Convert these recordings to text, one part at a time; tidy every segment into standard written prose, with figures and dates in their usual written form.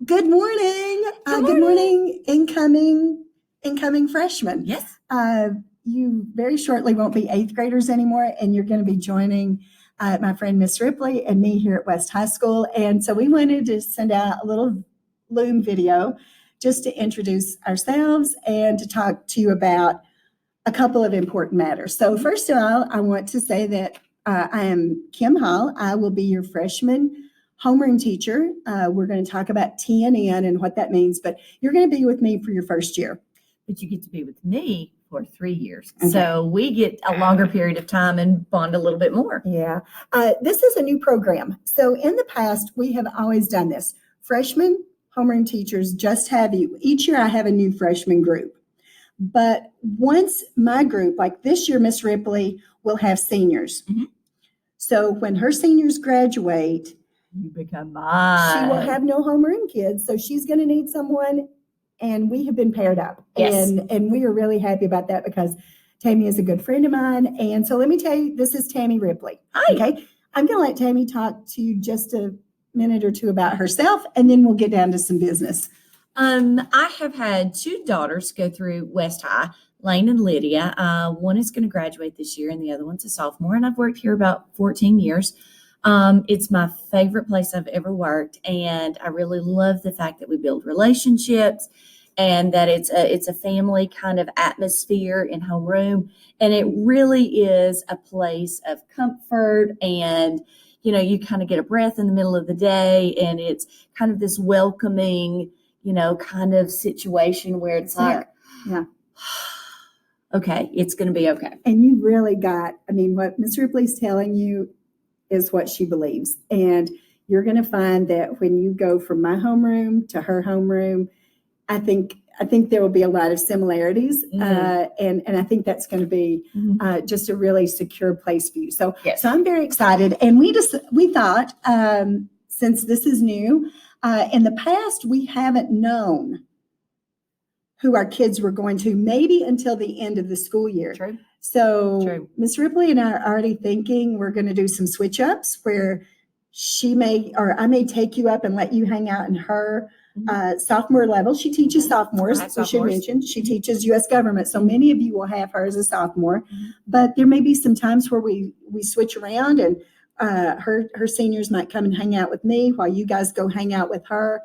Good morning. Good morning, incoming freshmen. Yes. You very shortly won't be eighth graders anymore, and you're going to be joining my friend Miss Ripley and me here at West High School. And so we wanted to send out a little Loom video just to introduce ourselves and to talk to you about a couple of important matters. So first of all, I want to say that I am Kim Hall. I will be your freshman homeroom teacher. We're going to talk about TNN and what that means, but you're going to be with me for your first year. But you get to be with me for 3 years. Okay. So we get a longer period of time and bond a little bit more. Yeah. This is a new program. So in the past, we have always done this. Freshman homeroom teachers just have you. Each year I have a new freshman group. But once my group, like this year, Miss Ripley will have seniors. Mm-hmm. So when her seniors graduate, you become mine. She will have no homeroom kids, so she's going to need someone, and we have been paired up. Yes. And we are really happy about that because Tammy is a good friend of mine. And so let me tell you, this is Tammy Ripley. Hi. Okay. I'm going to let Tammy talk to you just a minute or two about herself, and then we'll get down to some business. I have had 2 daughters go through West High, Lane and Lydia. One is going to graduate this year, and the other one's a sophomore. And I've worked here about 14 years. It's my favorite place I've ever worked, and I really love the fact that we build relationships and that it's a family kind of atmosphere in homeroom, and it really is a place of comfort, and you kind of get a breath in the middle of the day, and it's kind of this welcoming, kind of situation where it's like, yeah. Okay, it's going to be okay. And you really what Ms. Ripley's telling you is what she believes. And you're going to find that when you go from my homeroom to her homeroom, I think there will be a lot of similarities. Mm-hmm. And I think that's going to be just a really secure place for you. So, yes. So I'm very excited. And we thought, since this is new, in the past, we haven't known who our kids were going to, maybe until the end of the school year. True. So Miss Ripley and I are already thinking we're going to do some switch ups where I may take you up and let you hang out in her sophomore level. She teaches sophomores. We should mention she teaches U.S. government. So many of you will have her as a sophomore, but there may be some times where we switch around and her seniors might come and hang out with me while you guys go hang out with her.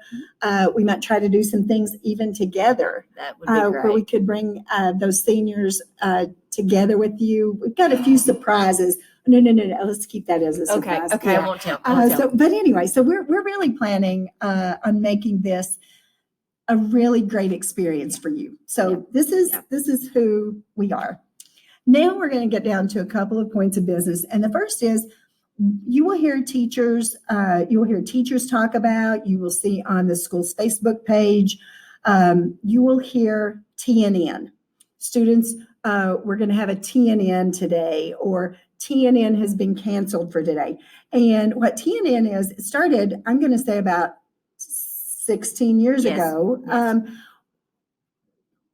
We might try to do some things even together. That would be great. Where we could bring those seniors together with you. We've got a few surprises. No. Let's keep that as a surprise. Okay. Yeah. I won't tell. But anyway, so we're really planning on making this a really great experience for you. So this is who we are. Now we're going to get down to a couple of points of business, and the first is you will hear teachers. Talk about. You will see on the school's Facebook page. You will hear TNN students. We're going to have a TNN today, or TNN has been canceled for today. And what TNN is, it started, I'm going to say about 16 years ago. Yes.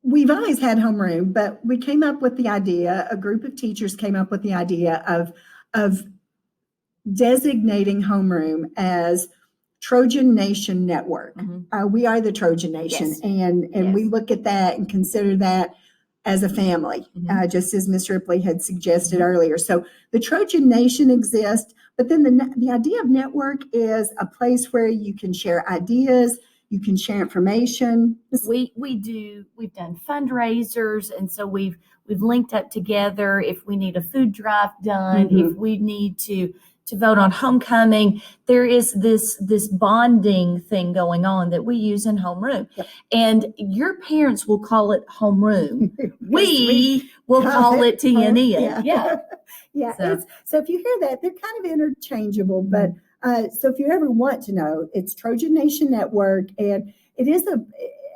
We've always had homeroom, but we came up with the idea, a group of teachers came up with the idea of designating homeroom as Trojan Nation Network. We are the Trojan Nation, and we look at that and consider that as a family, just as Ms. Ripley had suggested earlier. So the Trojan Nation exists, but then the idea of network is a place where you can share ideas, you can share information. We've done fundraisers, and so we've linked up together. If we need a food drive done, if we need to vote on homecoming, there is this bonding thing going on that we use in homeroom. Yep. And your parents will call it homeroom. we will call it TNN. Yeah. So if you hear that, they're kind of interchangeable, but so if you ever want to know, it's Trojan Nation Network, and it is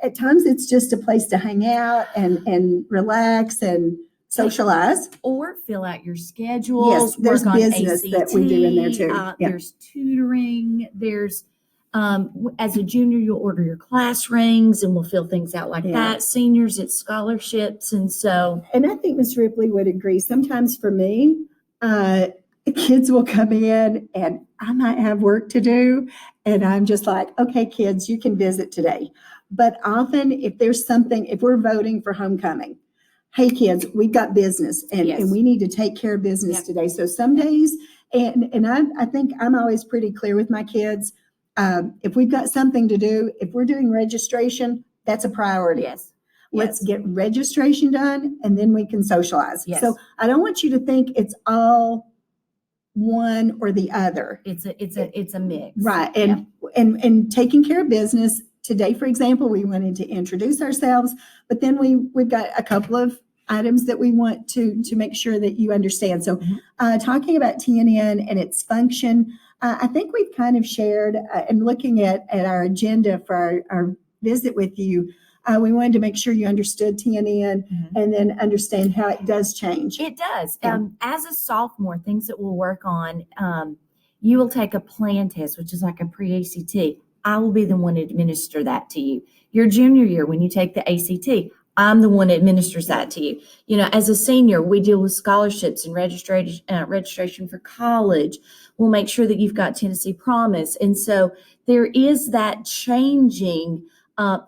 at times it's just a place to hang out and relax and socialize, or fill out your schedules. Yes, there's work on business ACT, that we do in there too. There's tutoring. There's as a junior, you'll order your class rings, and we'll fill things out like that. Seniors, it's scholarships, and I think Ms. Ripley would agree. Sometimes for me, kids will come in, and I might have work to do, and I'm just like, okay, kids, you can visit today. But often if there's something, if we're voting for homecoming, hey, kids, we've got business and, Yes. and we need to take care of business Yep. today. So some days, and I think I'm always pretty clear with my kids. If we've got something to do, if we're doing registration, that's a priority. Yes. Let's get registration done and then we can socialize. Yes. So I don't want you to think it's all one or the other. It's a mix. Right. And taking care of business. Today, for example, we wanted to introduce ourselves, but then we've got a couple of items that we want to make sure that you understand. So talking about TNN and its function, I think we've kind of shared and looking at our agenda for our visit with you, we wanted to make sure you understood TNN and then understand how it does change. It does. Yeah. As a sophomore, things that we'll work on, you will take a plan test, which is like a pre-ACT. I will be the one to administer that to you. Your junior year, when you take the ACT, I'm the one that administers that to you. You know, as a senior, we deal with scholarships and registration for college. We'll make sure that you've got Tennessee Promise. And so there is that changing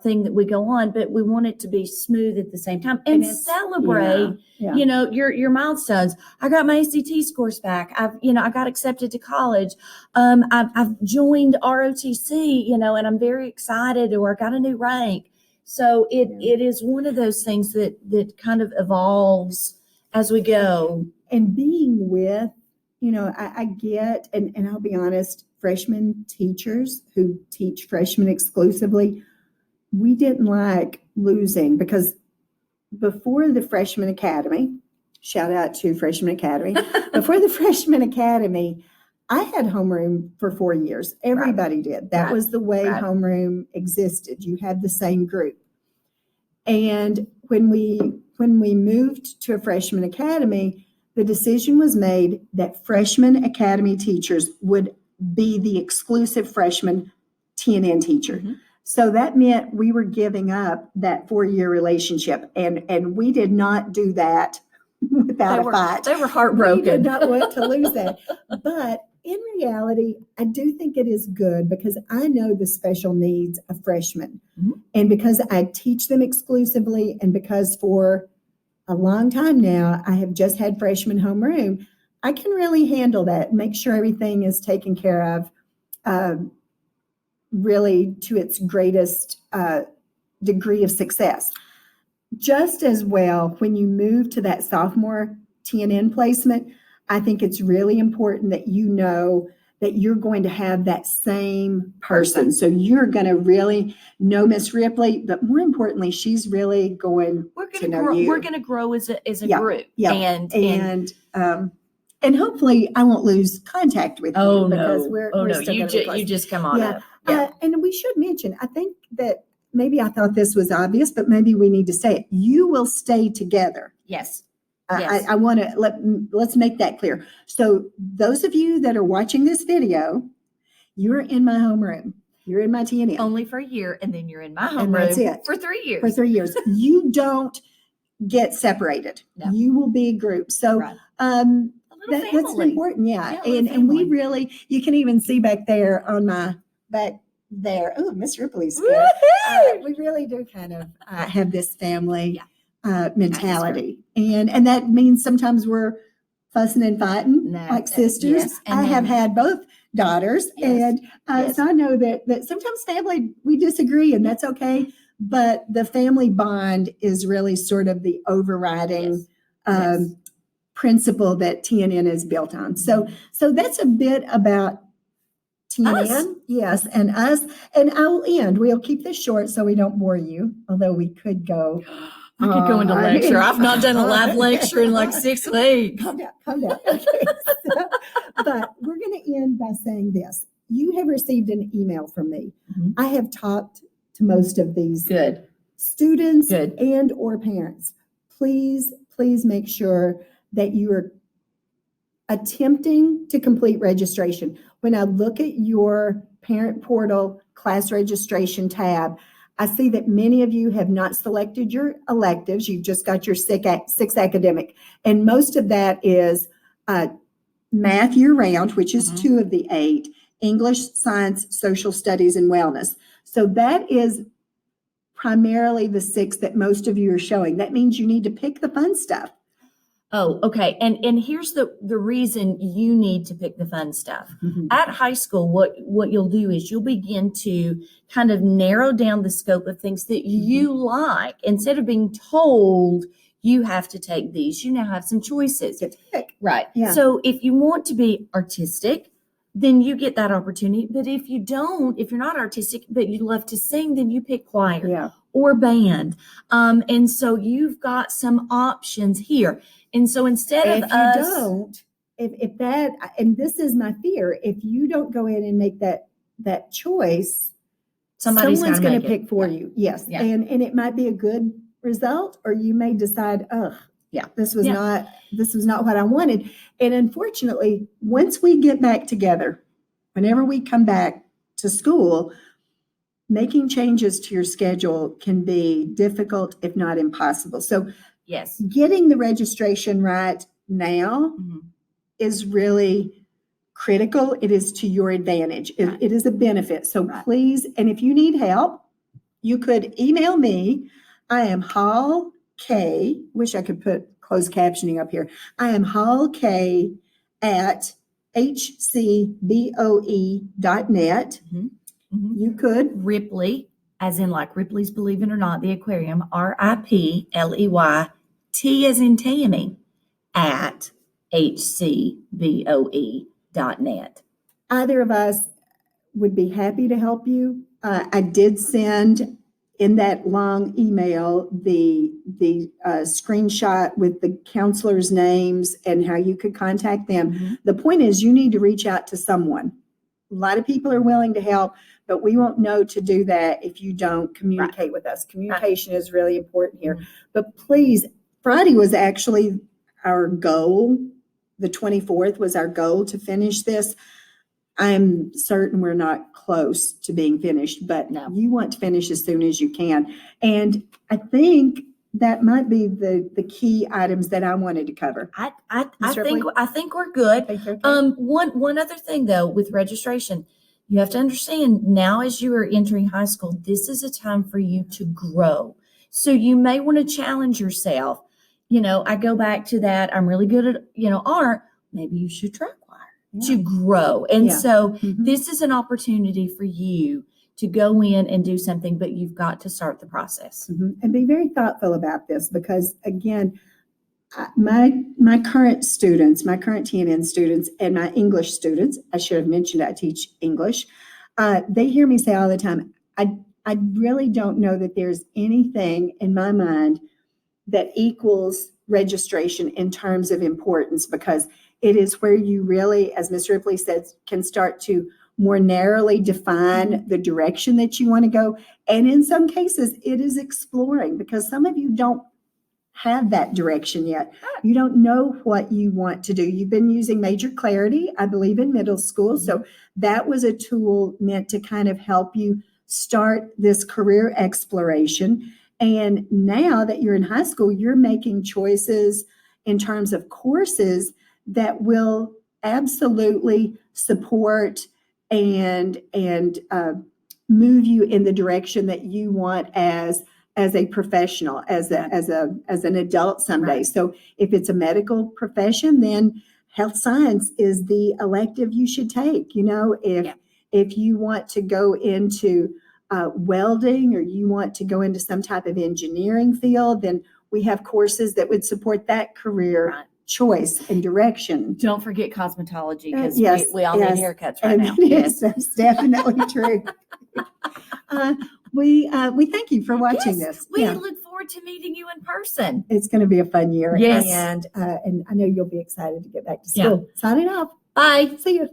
thing that we go on, but we want it to be smooth at the same time and celebrate, you know, your milestones. I got my ACT scores back. I got accepted to college. I've joined ROTC, you know, and I'm very excited, or I got a new rank. So it is one of those things that kind of evolves as we go. And being with, you know, I get, and I'll be honest, freshman teachers who teach freshmen exclusively, we didn't like losing, because before the Freshman Academy, shout out to Freshman Academy, before the Freshman Academy, I had homeroom for 4 years. Everybody did. That was the way homeroom existed. You had the same group. And when we moved to a Freshman Academy, the decision was made that Freshman Academy teachers would be the exclusive freshman TNN teacher. So that meant we were giving up that 4-year relationship, and we did not do that without a fight. They were heartbroken. We did not want to lose that. But in reality, I do think it is good, because I know the special needs of freshmen. And because I teach them exclusively, and because for a long time now, I have just had freshman homeroom, I can really handle that, make sure everything is taken care of really to its greatest degree of success. Just as well, when you move to that sophomore TNN placement, I think it's really important that you know that you're going to have that same person. So you're going to really know Miss Ripley, but more importantly, she's really going to know you. We're going to grow as a group. Yeah. And hopefully I won't lose contact with you, because we're still going to be close. You just come on up. And we should mention, I think that maybe I thought this was obvious, but maybe we need to say it. You will stay together. Yes. I want to let's make that clear. So those of you that are watching this video, you're in my homeroom. You're in my TNN. Only for a year, and then you're in my And that's homeroom it. for 3 years. For 3 years. You don't get separated. No. You will be a group. So that's important. And we really, you can even see back there on my back there. Oh, Miss Ripley's good. We really do kind of have this family mentality. And that means sometimes we're fussing and fighting like sisters. Yes. I have had both daughters. Yes. And so I know that sometimes family, we disagree, and that's okay. But the family bond is really sort of the overriding principle that TNN is built on. So that's a bit about TNN. Us. Yes, and us. And I'll end. We'll keep this short so we don't bore you, although we could go. I could go into lecture. I've not done a live lecture in like 6 weeks. Calm down. Okay. But we're going to end by saying this. You have received an email from me. I have talked to most of these students and or parents. Please make sure that you are attempting to complete registration. When I look at your parent portal class registration tab, I see that many of you have not selected your electives. You've just got your six academic. And most of that is math year round, which is 2 of the 8, English, science, social studies, and wellness. So that is primarily the 6 that most of you are showing. That means you need to pick the fun stuff. Oh, okay. And here's the reason you need to pick the fun stuff. Mhm. At high school, what you'll do is you'll begin to kind of narrow down the scope of things that you like. Instead of being told you have to take these, you now have some choices. Get to pick. Right. Yeah. So if you want to be artistic, then you get that opportunity. But if you don't, if you're not artistic, but you love to sing, then you pick choir Yeah. or band. And so you've got some options here. And so instead of If you us, don't, if that, and this is my fear, if you don't go in and make that choice, someone's going to pick for you. Yes. Yeah. And it might be a good result, or you may decide, this was not what I wanted. And unfortunately, once we get back together, whenever we come back to school, making changes to your schedule can be difficult, if not impossible. So yes, getting the registration right now is really critical. It is to your advantage. It is a benefit. So please, and if you need help, you could email me. I am Hall K. Wish I could put closed captioning up here. I am Hall K at hcboe.net. You could. Ripley, as in like Ripley's Believe It or Not, the aquarium, Ripley, T as in Tammy, at hcboe.net. Either of us would be happy to help you. I did send in that long email the screenshot with the counselors' names and how you could contact them. The point is, you need to reach out to someone. A lot of people are willing to help, but we won't know to do that if you don't communicate with us. Communication is really important here. But please, Friday was actually our goal. The 24th was our goal to finish this. I'm certain we're not close to being finished, but you want to finish as soon as you can. And I think that might be the key items that I wanted to cover. I think we're good. Okay. One other thing though, with registration, you have to understand now as you are entering high school, this is a time for you to grow. So you may want to challenge yourself. I go back to that. I'm really good at, art. Maybe you should try choir to grow. And so this is an opportunity for you to go in and do something, but you've got to start the process. And be very thoughtful about this because, again, my current students, my current TNN students and my English students, I should have mentioned I teach English, they hear me say all the time, I really don't know that there's anything in my mind that equals registration in terms of importance, because it is where you really, as Ms. Ripley said, can start to more narrowly define the direction that you want to go. And in some cases, it is exploring, because some of you don't have that direction yet. You don't know what you want to do. You've been using Major Clarity, I believe, in middle school. So that was a tool meant to kind of help you start this career exploration. And now that you're in high school, you're making choices in terms of courses that will absolutely support and move you in the direction that you want as a professional, as an adult someday. Right. So if it's a medical profession, then health science is the elective you should take. If you want to go into welding, or you want to go into some type of engineering field, then we have courses that would support that career choice and direction. Don't forget cosmetology, because we all yes. need haircuts right now. Yes, that's definitely true. We thank you for watching this. We look forward to meeting you in person. It's going to be a fun year. Yes. And I know you'll be excited to get back to school. Yeah. Signing off. Bye. See you.